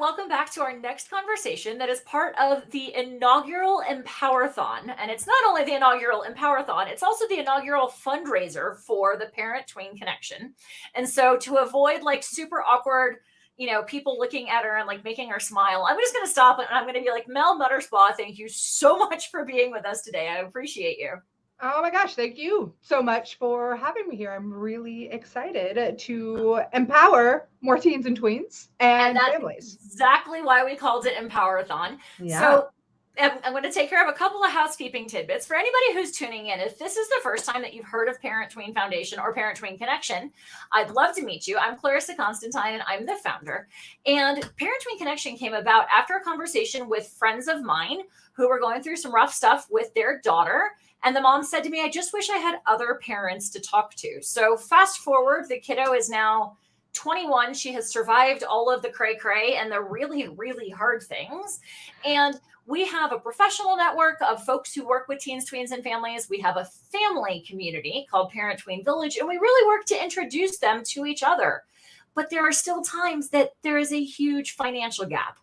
welcome back to our next conversation that is part of the inaugural Empower-thon. And it's not only the inaugural Empower-thon, it's also the inaugural fundraiser for the Parent-Tween Connection. And so to avoid like super awkward, people looking at her and like making her smile, I'm just going to stop and I'm going to be like, Mel Mutterspaugh, thank you so much for being with us today. I appreciate you. Oh my gosh, thank you so much for having me here. I'm really excited to empower more teens and tweens and that's families. Exactly why we called it Empower-thon. Yeah. So I'm going to take care of a couple of housekeeping tidbits. For anybody who's tuning in, if this is the first time that you've heard of Parent-Tween Foundation or Parent-Tween Connection, I'd love to meet you. I'm Clarissa Constantine, and I'm the founder. And Parent-Tween Connection came about after a conversation with friends of mine who were going through some rough stuff with their daughter. And the mom said to me, I just wish I had other parents to talk to. So fast forward, the kiddo is now 21. She has survived all of the cray-cray and the really, really hard things. And we have a professional network of folks who work with teens, tweens, and families. We have a family community called Parent-Tween Village, and we really work to introduce them to each other. But there are still times that there is a huge financial gap.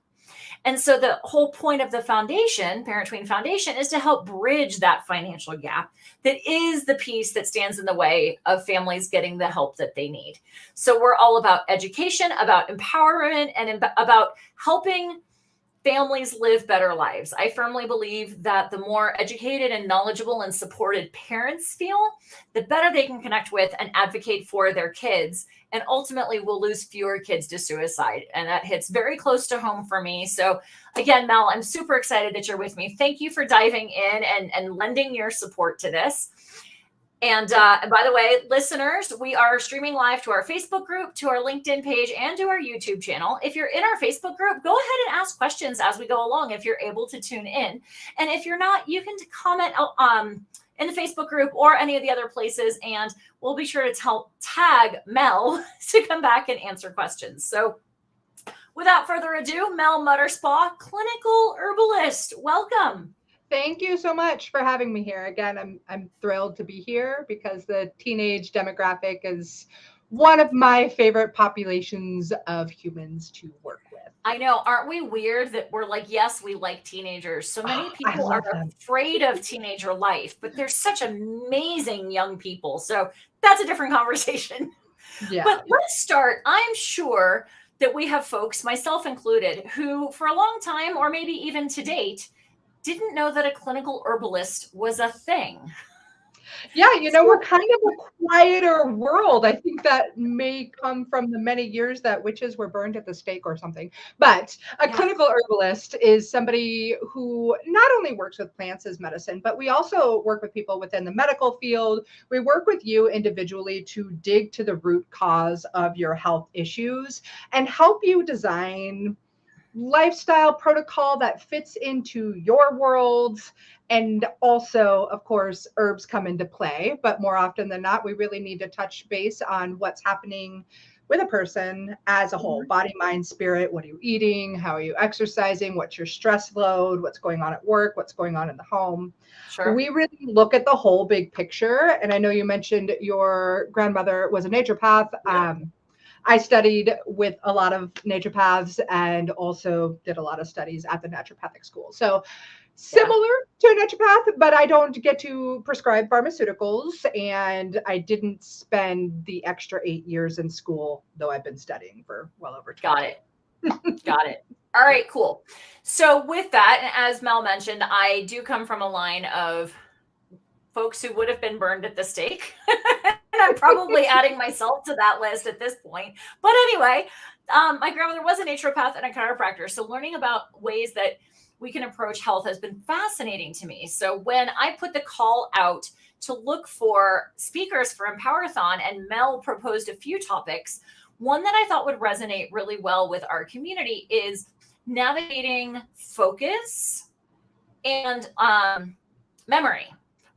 And so the whole point of the foundation, Parent-Tween Foundation, is to help bridge that financial gap that is the piece that stands in the way of families getting the help that they need. So we're all about education, about empowerment, and about helping families live better lives. I firmly believe that the more educated and knowledgeable and supported parents feel, the better they can connect with and advocate for their kids. And ultimately, we'll lose fewer kids to suicide. And that hits very close to home for me. So again, Mel, I'm super excited that you're with me. Thank you for diving in and lending your support to this. And by the way, listeners, we are streaming live to our Facebook group, to our LinkedIn page, and to our YouTube channel. If you're in our Facebook group, go ahead and ask questions as we go along if you're able to tune in. And if you're not, you can comment in the Facebook group or any of the other places, and we'll be sure to tag Mel to come back and answer questions. So without further ado, Mel Mutterspaugh, clinical herbalist, welcome. Thank you so much for having me here. Again, I'm thrilled to be here because the teenage demographic is one of my favorite populations of humans to work with. I know. Aren't we weird that we're like, yes, we like teenagers. So many people are afraid of teenager life, but they're such amazing young people. So that's a different conversation. Yeah. But let's start. I'm sure that we have folks, myself included, who for a long time, or maybe even to date, didn't know that a clinical herbalist was a thing. Yeah, we're kind of a quieter world. I think that may come from the many years that witches were burned at the stake or something. But a clinical herbalist is somebody who not only works with plants as medicine, but we also work with people within the medical field. We work with you individually to dig to the root cause of your health issues and help you design lifestyle protocol that fits into your world. And also, of course, herbs come into play, but more often than not, we really need to touch base on what's happening with a person as a whole, body, mind, spirit. What are you eating? How are you exercising? What's your stress load? What's going on at work? What's going on in the home? Sure. We really look at the whole big picture. And I know you mentioned your grandmother was a naturopath. Yeah. I studied with a lot of naturopaths and also did a lot of studies at the naturopathic school. So similar to a naturopath, but I don't get to prescribe pharmaceuticals. And I didn't spend the extra 8 years in school, though I've been studying for well over 20. Got it. Got it. All right, cool. So with that, and as Mel mentioned, I do come from a line of folks who would have been burned at the stake. I'm probably adding myself to that list at this point. But anyway, my grandmother was a naturopath and a chiropractor. So learning about ways that we can approach health has been fascinating to me. So when I put the call out to look for speakers for Empower-thon, and Mel proposed a few topics, one that I thought would resonate really well with our community is navigating focus and memory.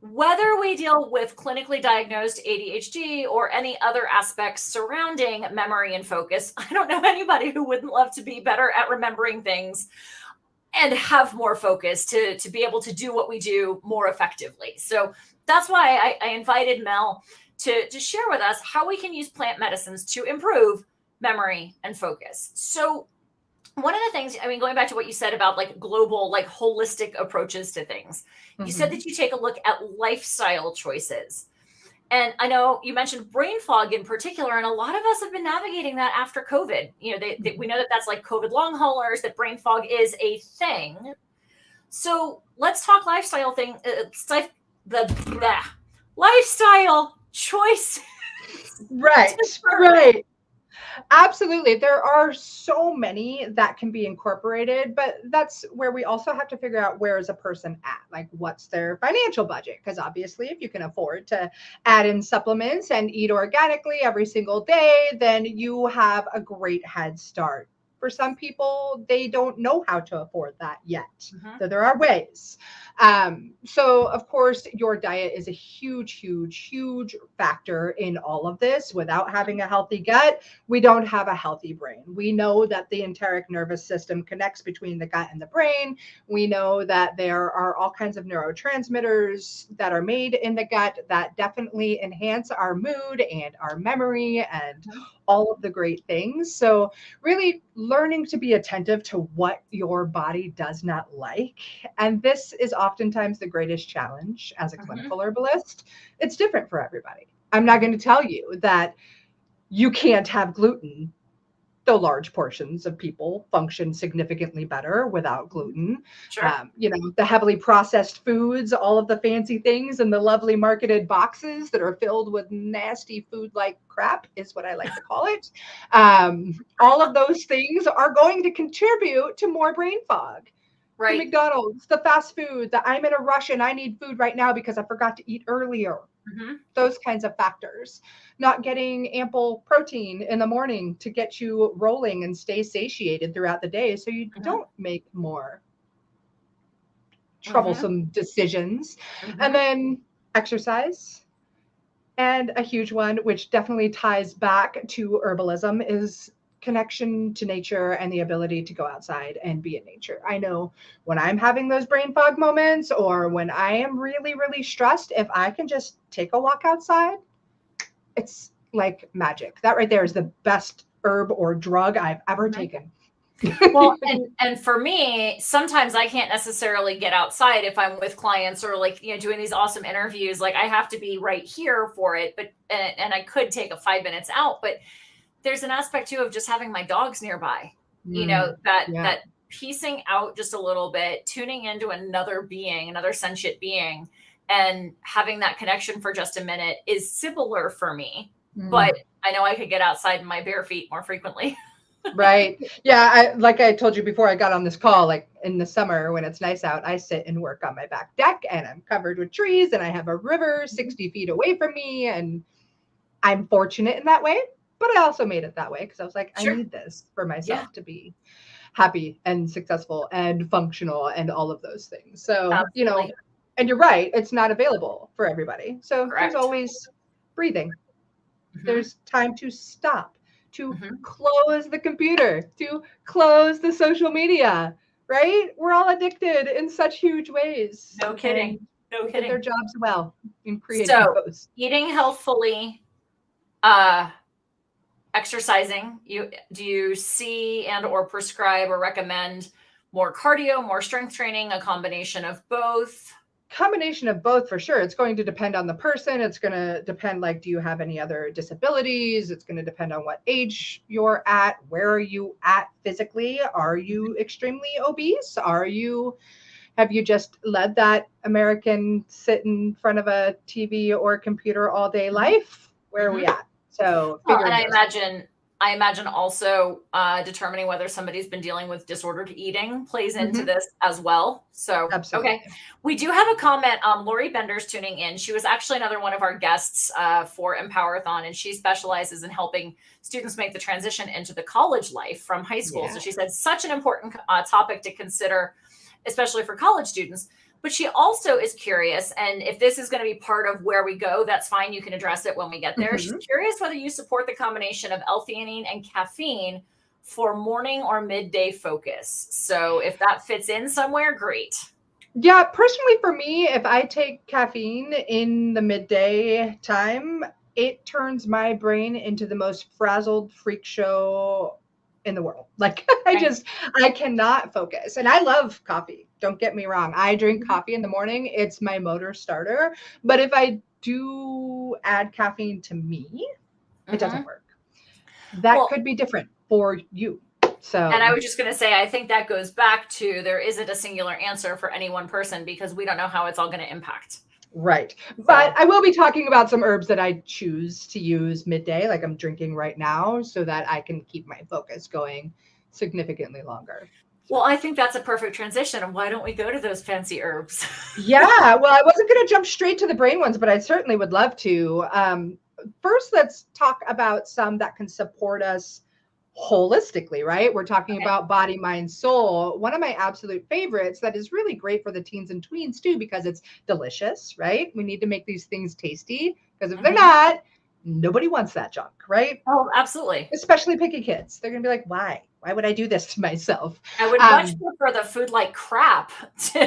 Whether we deal with clinically diagnosed ADHD or any other aspects surrounding memory and focus, I don't know anybody who wouldn't love to be better at remembering things and have more focus to be able to do what we do more effectively. So that's why I invited Mel to share with us how we can use plant medicines to improve memory and focus. So one of the things, I mean, going back to what you said about like global, like holistic approaches to things, you said Mhm. that you take a look at lifestyle choices. And I know you mentioned brain fog in particular, and a lot of us have been navigating that after COVID. You know, we know that that's like COVID long haulers, that brain fog is a thing. So let's talk lifestyle thing. The lifestyle choice. Right, right. Absolutely. There are so many that can be incorporated, but that's where we also have to figure out where is a person at? Like, what's their financial budget? Because obviously, if you can afford to add in supplements and eat organically every single day, then you have a great head start. For some people, they don't know how to afford that yet. Mhm. So there are ways. So, of course, your diet is a huge, huge, huge factor in all of this. Without having a healthy gut, we don't have a healthy brain. We know that the enteric nervous system connects between the gut and the brain. We know that there are all kinds of neurotransmitters that are made in the gut that definitely enhance our mood and our memory and Mhm. all of the great things. So, really learning to be attentive to what your body does not like. And this is oftentimes the greatest challenge as a Mhm. clinical herbalist. It's different for everybody. I'm not Mhm. going to tell you that you can't have gluten, though large portions of people function significantly better without Mhm. gluten. Sure. The heavily processed foods, all of the fancy things and the lovely marketed boxes that are filled with nasty food like crap is what I like to call it. All of those things are going to contribute to more brain fog. The Right. McDonald's, the fast food, the I'm in a rush and I need food right now because I forgot to eat earlier, Mhm. those kinds of factors. Not getting ample protein in the morning to get you rolling and stay satiated throughout the day so you Mhm. don't make more Mhm. troublesome decisions. And Mhm. then exercise. And a huge one, which definitely ties back to herbalism, is connection to nature and the ability to go outside and be in nature. I know when I'm having those brain fog moments or when I am really, really stressed, if I can just take a walk outside, it's like magic. That right there is the best herb or drug I've ever Mhm. taken. Well, and for me, sometimes I can't necessarily get outside if I'm with clients or like, you know, doing these awesome interviews. Like I have to be right here for it, but and I could take a 5 minutes out, but there's an aspect too of just having my dogs nearby. You know, Yeah. that piecing out just a little bit, tuning into another being, another sentient being, and having that connection for just a minute is simpler for me. But Mm. I know I could get outside in my bare feet more frequently. Right. Yeah. Like I told you before I got on this call, like in the summer when it's nice out, I sit and work on my back deck and I'm covered with trees and I have a river 60 feet away from me. And I'm fortunate in that way. But I also made it that way because I was like, I Sure. need this for Yeah, myself to be happy and successful and functional and all of those things. So, absolutely. and you're right, it's not available for everybody. So there's Correct. always breathing. Mhm. There's time to stop, to Mhm. close the computer, to close the social media, right? We're all addicted in such huge ways No and kidding. No they did their kidding. jobs well in creating So, those. eating healthfully, uh, exercising, do you see and or prescribe or recommend more cardio, more strength training, a combination of both? Combination of both for sure. It's going to depend on the person. It's going to depend, like, do you have any other disabilities? It's going to depend on what age you're at. Where are you at physically? Are you extremely obese? Have you just led that American sit in front of a TV or computer all day Mhm. life? Where are we Mhm. at? So Well, and figuring those things. I imagine also determining whether somebody's been dealing with disordered eating plays into Mhm. this as well. So, okay. Absolutely. We do have a comment. Lori Bender's tuning in. She was actually another one of our guests for Empowerthon, and she specializes in helping students make the transition into the college life from high school. So Yeah. she said such an important topic to consider, especially for college students. But she also is curious, and if this is going to be part of where we go, that's fine. You can address it when we get there. She's Mhm. curious whether you support the combination of L-theanine and caffeine for morning or midday focus. So if that fits in somewhere, great. Yeah, personally for me, if I take caffeine in the midday time, it turns my brain into the most frazzled freak show in the world. Like Right. I cannot focus. And I love coffee. Don't get me wrong. I drink Mhm. coffee in the morning. It's my motor starter. But if I do add caffeine to me, it doesn't Mhm. work. That Well, could be different for you. and I So was just going to say, I think that goes back to there isn't a singular answer for any one person because we don't know how it's all going to impact. right. But So, I will be talking about some herbs that I choose to use midday, like I'm drinking right now, so that I can keep my focus going significantly longer. So. well, I think that's a perfect transition. And why don't we go to those fancy herbs? Yeah, well, I wasn't going to jump straight to the brain ones, but I certainly would love to. First, let's talk about some that can support us holistically, right? We're talking Okay. about body, mind, soul. One of my absolute favorites that is really great for the teens and tweens too, because it's delicious, right? We need to make these things tasty because if they're Mhm. not, nobody wants that junk, right? Oh, absolutely. Especially picky kids. They're going to be like, why? Why would I do this to myself? I would much Um, prefer the food like crap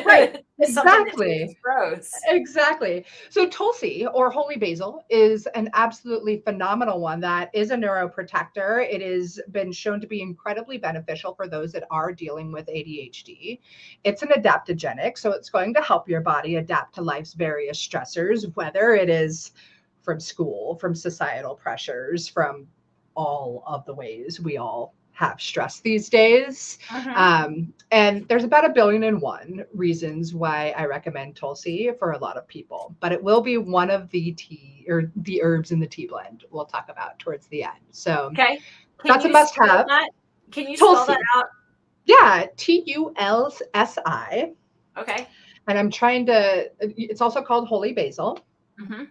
right. to something that Exactly. tastes gross. Exactly. So Tulsi or holy basil is an absolutely phenomenal one that is a neuroprotector. It has been shown to be incredibly beneficial for those that are dealing with ADHD. It's an adaptogenic, so it's going to help your body adapt to life's various stressors, whether it is from school, from societal pressures, from all of the ways we all have stress these days. Mhm. And there's about 1,000,000,001 reasons why I recommend Tulsi for a lot of people, but it will be one of the tea or the herbs in the tea blend we'll talk about towards the end. So Okay. Can that's a you must spell have. that? Can you spell that Tulsi. out? Yeah, Tulsi. Okay. And I'm trying to, it's also called holy basil. Mhm.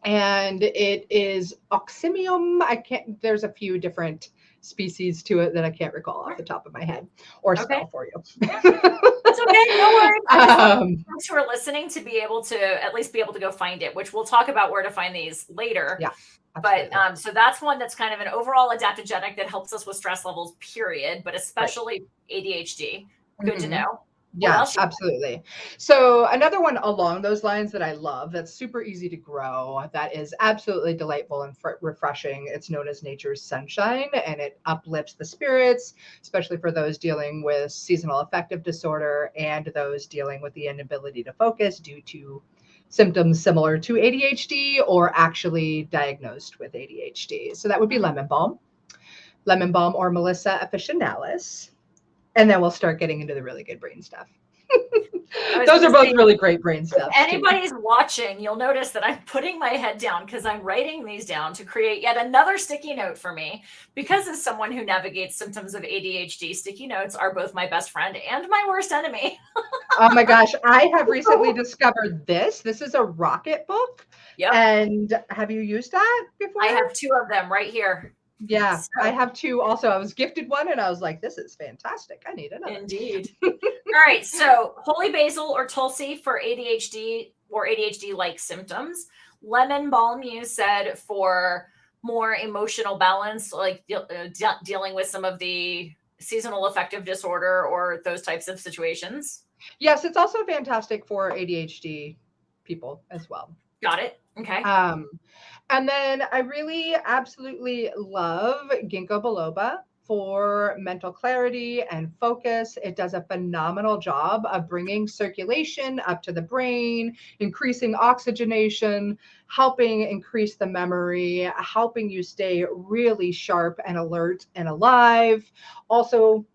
And it is oximium. I can't, there's a few different species to it that I can't recall off the top of my head or Okay. spell for you. That's okay. No worries. I just want folks who are listening to be able to at least be able to go find it, which we'll talk about where to find these later. Yeah, But absolutely. so that's one that's kind of an overall adaptogenic that helps us with stress levels, period, but Right. especially ADHD. Good to Mhm. know. What Yeah, else? absolutely. So another one along those lines that I love, that's super easy to grow, that is absolutely delightful and refreshing. It's known as nature's sunshine, and it uplifts the spirits, especially for those dealing with seasonal affective disorder and those dealing with the inability to focus due to symptoms similar to ADHD or actually diagnosed with ADHD. So that would be Mhm. lemon balm or Melissa officinalis. And then we'll start getting into the really good brain stuff. I was Those going are to both say, really great brain if stuffs too. anybody's watching, you'll notice that I'm putting my head down because I'm writing these down to create yet another sticky note for me. Because as someone who navigates symptoms of ADHD, sticky notes are both my best friend and my worst enemy. Oh my gosh, I have recently discovered this. This is a rocket book. Yep. And have you used that I before? have two of them right here. Yeah, I So, have two also. I was gifted one and I was like, this is fantastic. I need another. indeed. All right. So, holy basil or tulsi for ADHD or ADHD like symptoms. Lemon balm, you said, for more emotional balance, like dealing with some of the seasonal affective disorder or those types of situations. Yes, it's also fantastic for ADHD people as well. Got it. Okay. Um, and then I really absolutely love ginkgo biloba for mental clarity and focus. It does a phenomenal job of bringing circulation up to the brain, increasing oxygenation, helping increase the memory, helping you stay really sharp and alert and alive. Also,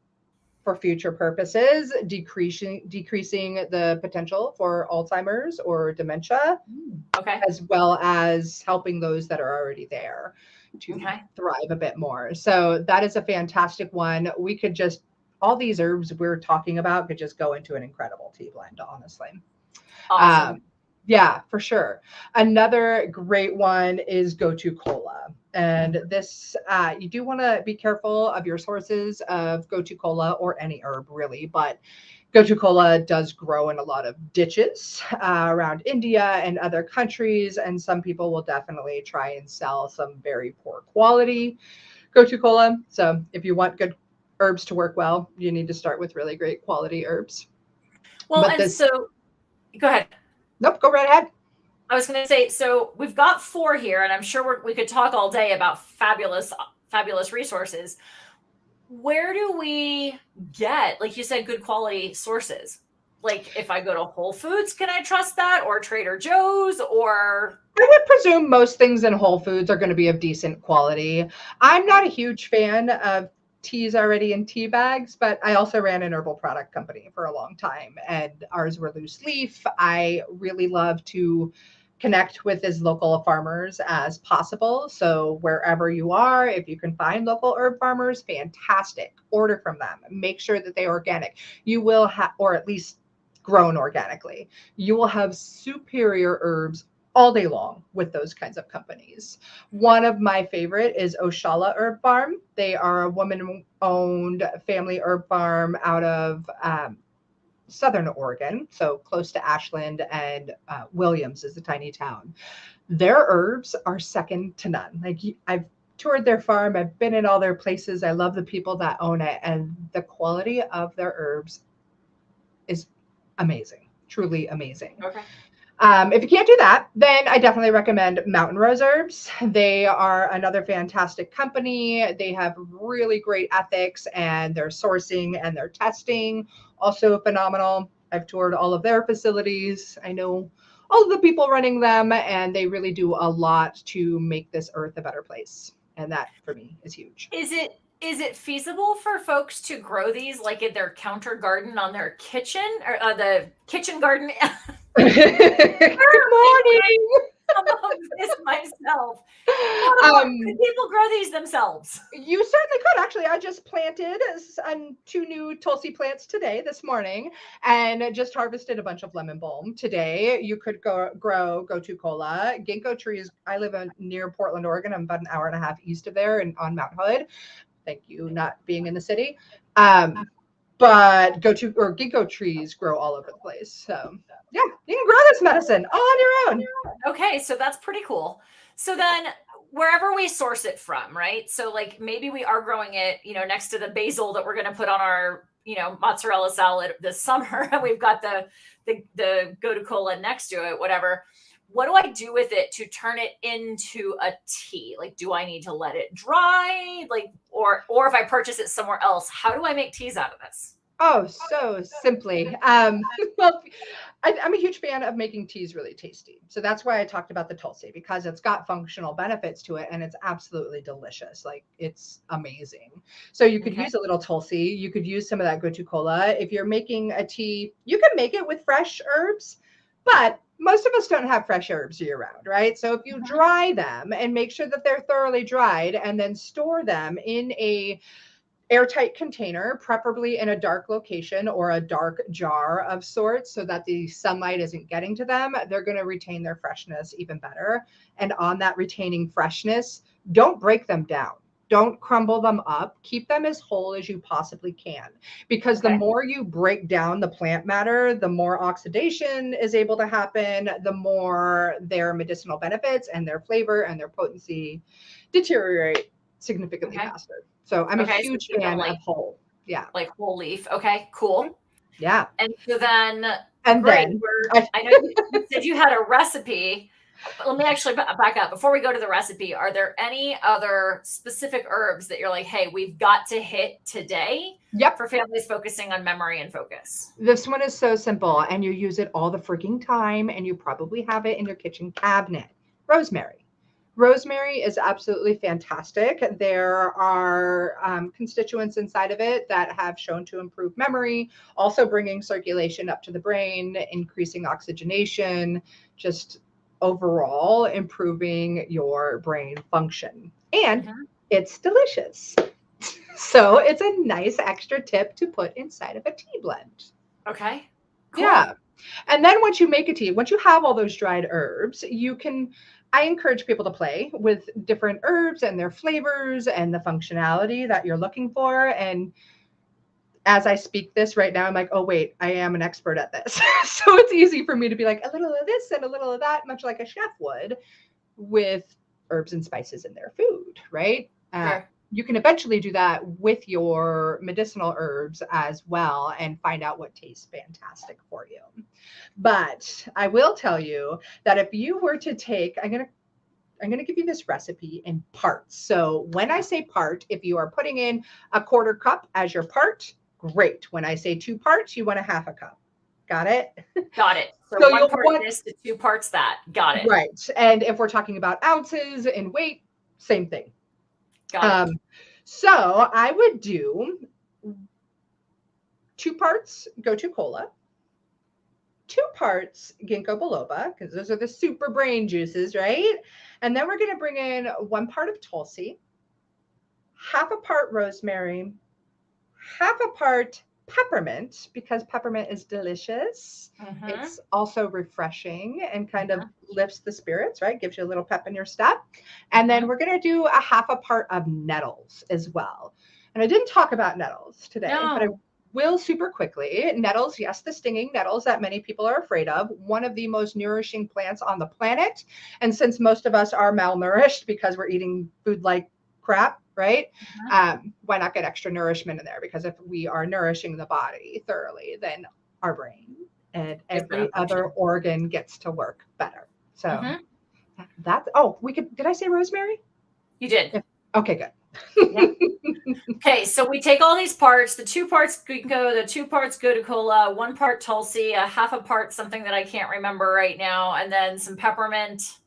for future purposes, decreasing the potential for Alzheimer's or dementia, Okay. as well as helping those that are already there to Okay. thrive a bit more. So that is a fantastic one. We could just, all these herbs we're talking about could just go into an incredible tea blend, honestly. Awesome. Um, yeah, for sure. Another great one is Gotu Kola. And this, you do want to be careful of your sources of Gotu Kola or any herb, really. But Gotu Kola does grow in a lot of ditches around India and other countries. And some people will definitely try and sell some very poor quality Gotu Kola. So if you want good herbs to work well, you need to start with really great quality herbs. Well, But and this, so go ahead. nope, go right ahead. I was going to say, so we've got four here, and I'm sure we could talk all day about fabulous, fabulous resources. where do we get, like you said, good quality sources? Like if I go to Whole Foods, can I trust that, or Trader Joe's, or? I would presume most things in Whole Foods are going to be of decent quality. I'm not a huge fan of teas already in tea bags, but I also ran an herbal product company for a long time, and ours were loose leaf. I really love to connect with as local farmers as possible. So wherever you are, if you can find local herb farmers, fantastic. Order from them. Make sure that they're organic. You will have, or at least grown organically. You will have superior herbs all day long with those kinds of companies. One of my favorite is Oshala Herb Farm. They are a woman-owned family herb farm out of Southern Oregon, so close to Ashland, and Williams is a tiny town. Their herbs are second to none. Like I've toured their farm, I've been in all their places. I love the people that own it, and the quality of their herbs is amazing, truly amazing. Okay. If you can't do that, then I definitely recommend Mountain Rose Herbs. They are another fantastic company. They have really great ethics, and their sourcing and their testing also phenomenal. I've toured all of their facilities. I know all of the people running them, and they really do a lot to make this earth a better place. And that for me is huge. Is it feasible for folks to grow these like in their counter garden on their kitchen, or the kitchen garden? Good morning. Some of this myself. Could people grow these themselves? You certainly could. Actually, I just planted 2 new Tulsi plants today, this morning, and just harvested a bunch of lemon balm today. You could grow gotu kola, ginkgo trees. I live near Portland, Oregon. I'm about an hour and a half east of there, and on Mount Hood. Thank you, not being in the city. But ginkgo trees grow all over the place. So yeah, you can grow this medicine all on your own. Okay, so that's pretty cool. So then wherever we source it from, right? So like maybe we are growing it, next to the basil that we're going to put on our, mozzarella salad this summer, and we've got the gotu kola next to it, whatever. What do I do with it to turn it into a tea? Like, do I need to let it dry? Like, or if I purchase it somewhere else, how do I make teas out of this? Oh, so simply. Well, I'm a huge fan of making teas really tasty. So that's why I talked about the Tulsi, because it's got functional benefits to it, and it's absolutely delicious. Like, it's amazing. So you could use a little Tulsi. You could use some of that gotu kola. If you're making a tea, you can make it with fresh herbs, but most of us don't have fresh herbs year round, right? So if you dry them and make sure that they're thoroughly dried, and then store them in a airtight container, preferably in a dark location or a dark jar of sorts, so that the sunlight isn't getting to them, they're going to retain their freshness even better. And on that retaining freshness, don't break them down. Don't crumble them up. Keep them as whole as you possibly can, because the more you break down the plant matter, the more oxidation is able to happen, the more their medicinal benefits and their flavor and their potency deteriorate significantly faster. So I'm a huge fan of whole. Yeah. Like whole leaf. Okay, cool. Yeah. And so then, then I know you said you had a recipe. Let me actually back up. Before we go to the recipe, are there any other specific herbs that you're like, hey, we've got to hit today for families focusing on memory and focus? This one is so simple, and you use it all the freaking time, and you probably have it in your kitchen cabinet. Rosemary. Rosemary is absolutely fantastic. There are constituents inside of it that have shown to improve memory, also bringing circulation up to the brain, increasing oxygenation, just overall improving your brain function. And it's delicious. So it's a nice extra tip to put inside of a tea blend. Okay. Cool. Yeah. And then once you make a tea, once you have all those dried herbs, I encourage people to play with different herbs and their flavors and the functionality that you're looking for. And as I speak this right now, I'm like, oh, wait, I am an expert at this. So it's easy for me to be like a little of this and a little of that, much like a chef would with herbs and spices in their food, right? You can eventually do that with your medicinal herbs as well and find out what tastes fantastic for you. But I will tell you that if you were to take, I'm going to give you this recipe in parts. So when I say part, if you are putting in a quarter cup as your part, great. When I say 2 parts, you want a half a cup. Got it? Got it. So So one you'll part want, this to 2 parts that. Got it. right. And if we're talking about ounces and weight, same thing. Got it. So I would do 2 parts gotu kola, 2 parts ginkgo biloba, because those are the super brain juices, right? And then we're going to bring in 1 part of tulsi, half a part rosemary, half a part peppermint, because peppermint is delicious. It's also refreshing and kind of lifts the spirits, right? Gives you a little pep in your step. And then we're going to do a half a part of nettles as well. And I didn't talk about nettles today, but I will super quickly. Nettles, yes, the stinging nettles that many people are afraid of, one of the most nourishing plants on the planet. And since most of us are malnourished because we're eating food like crap, right? Why not get extra nourishment in there? Because if we are nourishing the body thoroughly, then our brain and every other organ gets to work better. So that's, did I say rosemary? You did. Okay, good. Okay, so we take all these parts, the 2 parts ginkgo, the 2 parts gotu kola, 1 part tulsi, a half a part something that I can't remember right now, and then some peppermint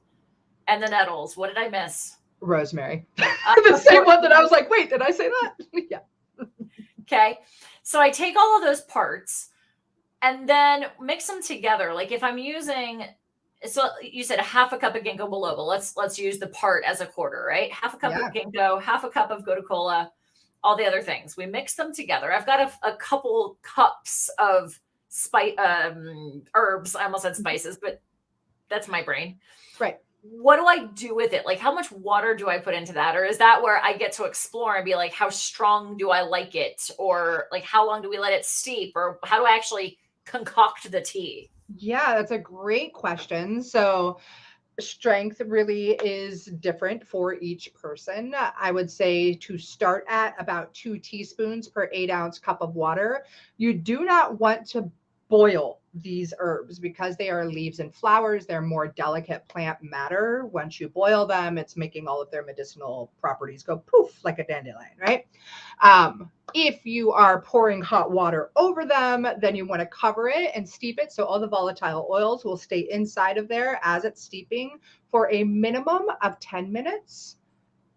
and the nettles. What did I miss? Rosemary. The same one that I was like, wait, did I say that? Yeah. Okay, so I take all of those parts and then mix them together. Like if I'm using, so you said a half a cup of ginkgo biloba. Let's use the part as a quarter, right? Half a cup of ginkgo, half a cup of gotu kola, all the other things. We mix them together. I've got a couple cups of herbs. I almost said spices, but that's my brain. Right. What do I do with it? Like, how much water do I put into that? Or is that where I get to explore and be like, how strong do I like it? Or like, how long do we let it steep? Or how do I actually concoct the tea? Yeah, that's a great question. So strength really is different for each person. I would say to start at about 2 teaspoons per 8-ounce cup of water. You do not want to boil these herbs because they are leaves and flowers. They're more delicate plant matter. Once you boil them, it's making all of their medicinal properties go poof like a dandelion, right? If you are pouring hot water over them, then you want to cover it and steep it so all the volatile oils will stay inside of there as it's steeping for a minimum of 10 minutes.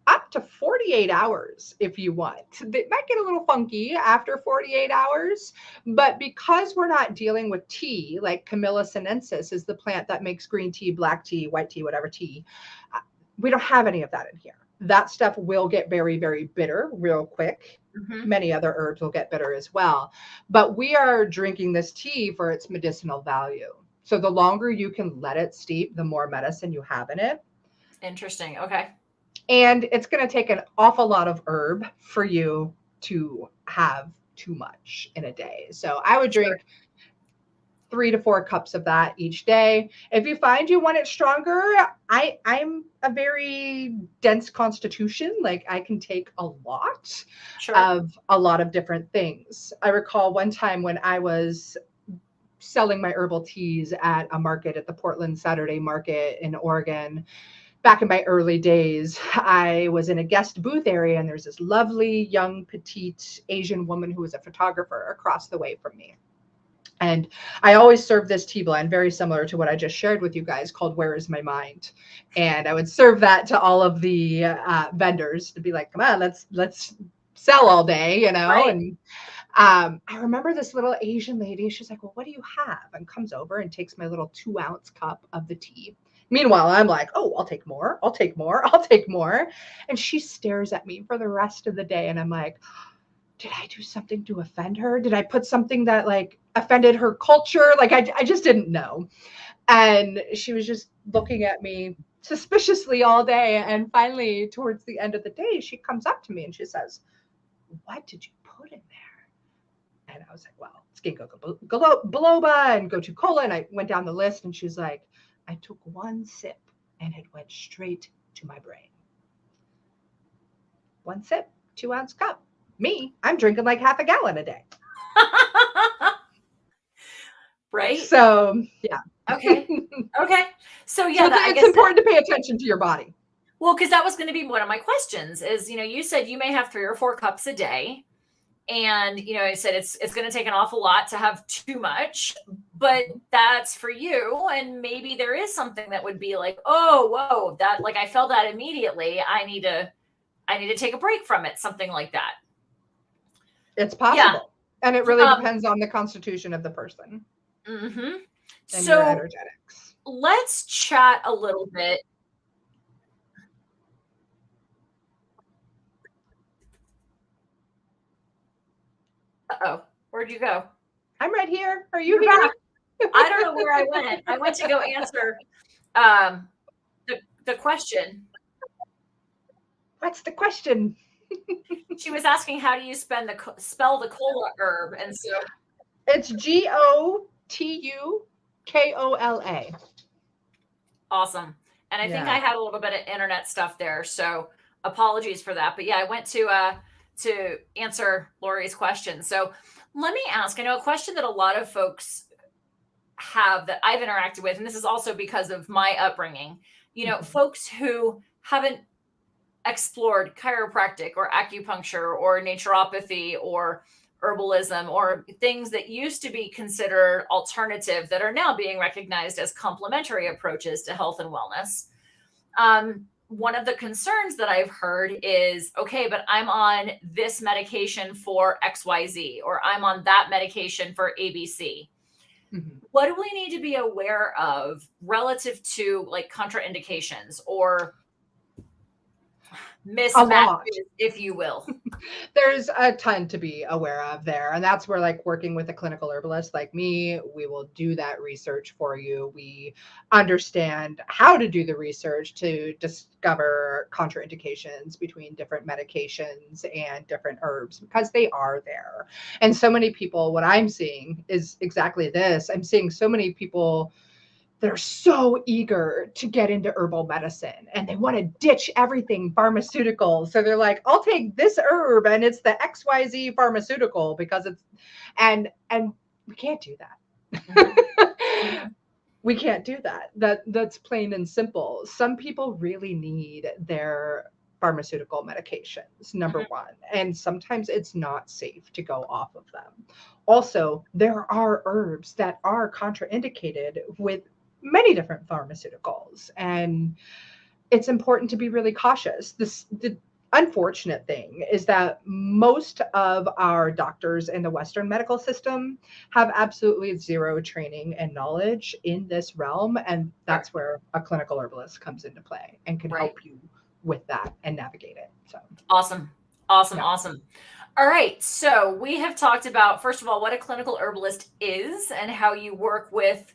Up to 48 hours if you want. It might get a little funky after 48 hours, but because we're not dealing with tea, like Camellia sinensis is the plant that makes green tea, black tea, white tea, whatever tea, we don't have any of that in here. That stuff will get very, very bitter real quick. Many other herbs will get bitter as well. But we are drinking this tea for its medicinal value. So the longer you can let it steep, the more medicine you have in it. Interesting. Okay. And it's going to take an awful lot of herb for you to have too much in a day. So I would drink 3 to 4 cups of that each day. If you find you want it stronger, I'm a very dense constitution. Like I can take a lot of a lot of different things. I recall one time when I was selling my herbal teas at a market at the Portland Saturday Market in Oregon. Back in my early days, I was in a guest booth area and there's this lovely young petite Asian woman who was a photographer across the way from me. And I always serve this tea blend very similar to what I just shared with you guys called Where Is My Mind? And I would serve that to all of the vendors to be like, come on, let's sell all day, you know? Right. And I remember this little Asian lady, she's like, well, what do you have? And comes over and takes my little 2-ounce cup of the tea. Meanwhile, I'm like, oh, I'll take more. I'll take more. I'll take more. And she stares at me for the rest of the day. And I'm like, did I do something to offend her? Did I put something that like offended her culture? Like I just didn't know. And she was just looking at me suspiciously all day. And finally, towards the end of the day, she comes up to me and she says, what did you put in there? And I was like, well, it's ginkgo biloba and gotu kola. And I went down the list and she's like, I took 1 sip and it went straight to my brain. 1 sip, 2-ounce cup. Me, I'm drinking like half a gallon a day. Right. So, yeah. Okay. Okay. So, yeah. So it's important to pay attention to your body. Well, because that was going to be one of my questions is, you said you may have 3 or 4 cups a day. And, I said it's going to take an awful lot to have too much, but that's for you. And maybe there is something that would be like, oh, whoa, that like I felt that immediately. I need to take a break from it. Something like that. It's possible. Yeah. And it really depends on the constitution of the person. Mm-hmm. And so your energetics. Let's chat a little bit. Uh-oh, where'd you go? I'm right here. Are you here? I don't know where I went. I went to go answer the question. What's the question? She was asking, how do you spell the cola herb? And so it's Gotukola. Awesome. And I think I had a little bit of internet stuff there, so apologies for that. But yeah, I went to answer Lori's question. So let me ask, I know a question that a lot of folks have that I've interacted with, and this is also because of my upbringing, folks who haven't explored chiropractic or acupuncture or naturopathy or herbalism or things that used to be considered alternative that are now being recognized as complementary approaches to health and wellness. One of the concerns that I've heard is, okay, but I'm on this medication for XYZ, or I'm on that medication for ABC. Mm-hmm. What do we need to be aware of relative to like contraindications or mismatches, if you will? There's a ton to be aware of there. And that's where like working with a clinical herbalist like me, we will do that research for you. We understand how to do the research to discover contraindications between different medications and different herbs, because they are there. And so many people, what I'm seeing is exactly this. I'm seeing so many people that are so eager to get into herbal medicine and they want to ditch everything pharmaceutical. So they're like, I'll take this herb and it's the XYZ pharmaceutical because it's, and we can't do that. We can't do that. That's plain and simple. Some people really need their pharmaceutical medications, number one. And sometimes it's not safe to go off of them. Also, there are herbs that are contraindicated with many different pharmaceuticals, and it's important to be really cautious. The unfortunate thing is that most of our doctors in the Western medical system have absolutely zero training and knowledge in this realm, and that's where a clinical herbalist comes into play and can help you with that and navigate it. So awesome. Awesome. All right, so we have talked about, first of all, what a clinical herbalist is and how you work with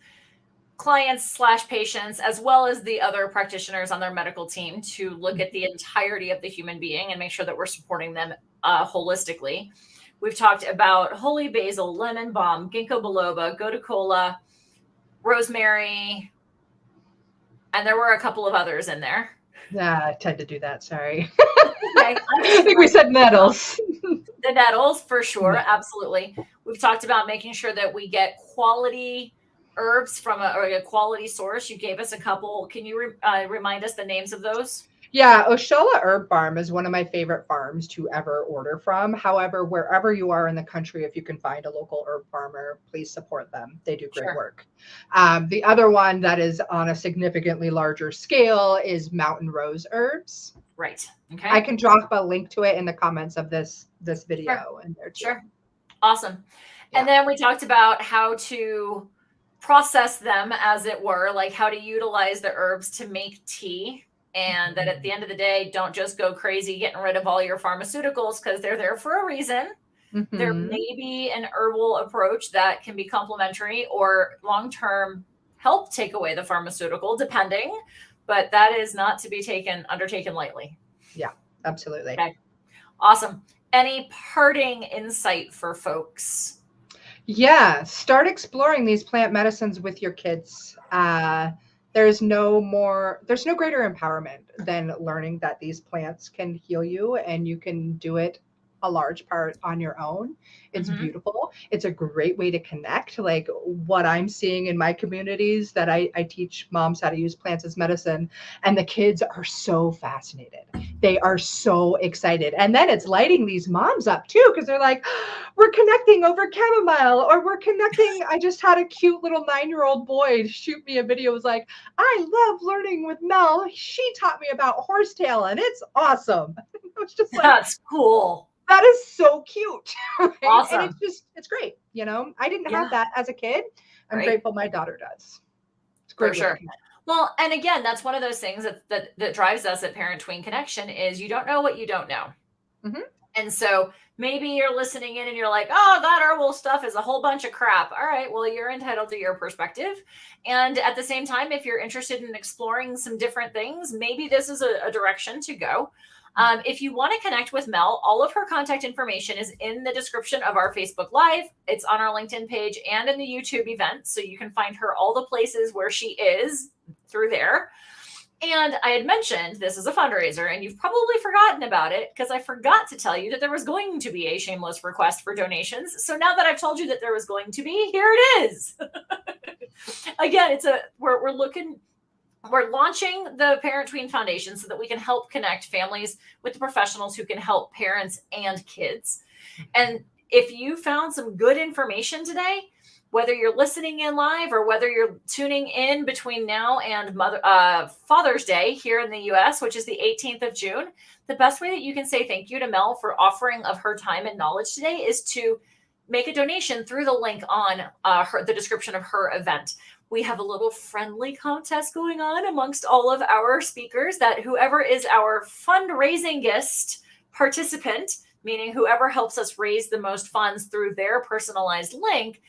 clients / patients, as well as the other practitioners on their medical team, to look at the entirety of the human being and make sure that we're supporting them holistically. We've talked about holy basil, lemon balm, ginkgo biloba, gotukola, rosemary, and there were a couple of others in there. Yeah, I tend to do that. Sorry. Okay. I think we said nettles. The nettles, for sure. Yeah. Absolutely. We've talked about making sure that we get quality herbs from a quality source. You gave us a couple. Can you remind us the names of those? Yeah, Oshola Herb Farm is one of my favorite farms to ever order from. However, wherever you are in the country, if you can find a local herb farmer, please support them. They do great work. The other one that is on a significantly larger scale is Mountain Rose Herbs. Right. Okay. I can drop a link to it in the comments of this video. And there too. Sure. Awesome. Yeah. And then we talked about how to process them, as it were, like how to utilize the herbs to make tea. And that at the end of the day, don't just go crazy getting rid of all your pharmaceuticals, because they're there for a reason. Mm-hmm. There may be an herbal approach that can be complementary or long-term help take away the pharmaceutical, depending. But that is not to be undertaken lightly. Yeah, absolutely. Okay. Awesome. Any parting insight for folks? Yeah, start exploring these plant medicines with your kids. There's no greater empowerment than learning that these plants can heal you, and you can do it a large part on your own. It's beautiful. It's a great way to connect. Like what I'm seeing in my communities that I teach moms how to use plants as medicine, and the kids are so fascinated. They are so excited. And then it's lighting these moms up too, because they're like, we're connecting over chamomile, or we're connecting. I just had a cute little 9-year-old boy shoot me a video. It was like, I love learning with Mel. She taught me about horsetail and it's awesome. It was just like, that's cool. That is so cute. Right? Awesome. And it's great. I didn't have that as a kid. I'm grateful my daughter does. It's great. For sure. Well, and again, that's one of those things that drives us at Parent Tween Connection is you don't know what you don't know. And so maybe you're listening in and you're like, oh, that herbal stuff is a whole bunch of crap. All right, well, you're entitled to your perspective. And at the same time, if you're interested in exploring some different things, maybe this is a direction to go. If you want to connect with Mel, all of her contact information is in the description of our Facebook Live. It's on our LinkedIn page and in the YouTube event. So you can find her all the places where she is through there. And I had mentioned this is a fundraiser, and you've probably forgotten about it because I forgot to tell you that there was going to be a shameless request for donations. So now that I've told you that there was going to be, here it is. Again, we're launching the Parent Tween Foundation so that we can help connect families with the professionals who can help parents and kids. And if you found some good information today, whether you're listening in live or whether you're tuning in between now and Father's Day here in the US, which is the 18th of June, the best way that you can say thank you to Mel for offering of her time and knowledge today is to make a donation through the link on the description of her event. We have a little friendly contest going on amongst all of our speakers that whoever is our fundraising guest participant, meaning whoever helps us raise the most funds through their personalized link,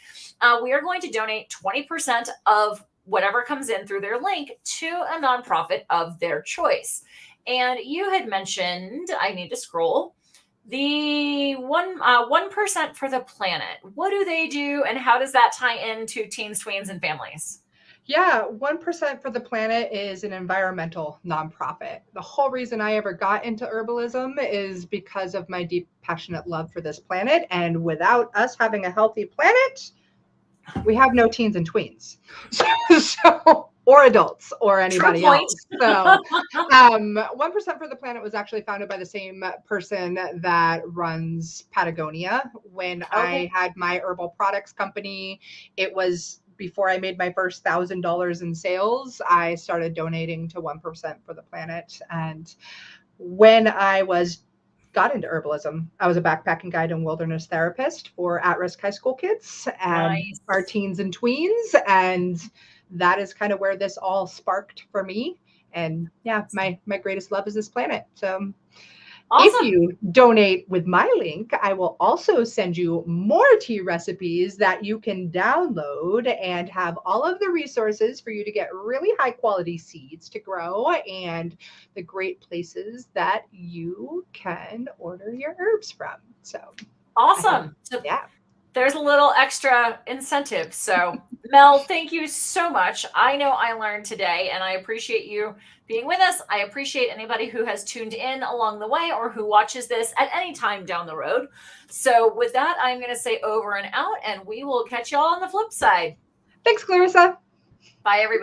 we are going to donate 20% of whatever comes in through their link to a nonprofit of their choice. And you had mentioned, I need to scroll, the 1% for the planet. What do they do, and how does that tie into teens, tweens, and families? Yeah, 1% for the Planet is an environmental nonprofit. The whole reason I ever got into herbalism is because of my deep, passionate love for this planet. And without us having a healthy planet, we have no teens and tweens. So or adults or anybody else. So 1% for the Planet was actually founded by the same person that runs Patagonia. When I had my herbal products company, it was before I made my first $1,000 in sales, I started donating to 1% for the Planet. And when I got into herbalism, I was a backpacking guide and wilderness therapist for at-risk high school kids and our teens and tweens. And that is kind of where this all sparked for me. And yeah, my greatest love is this planet. So if you donate with my link, I will also send you more tea recipes that you can download and have all of the resources for you to get really high quality seeds to grow and the great places that you can order your herbs from. So awesome. Yeah. There's a little extra incentive. So Mel, thank you so much. I know I learned today, and I appreciate you being with us. I appreciate anybody who has tuned in along the way or who watches this at any time down the road. So with that, I'm going to say over and out, and we will catch y'all on the flip side. Thanks, Clarissa. Bye, everybody.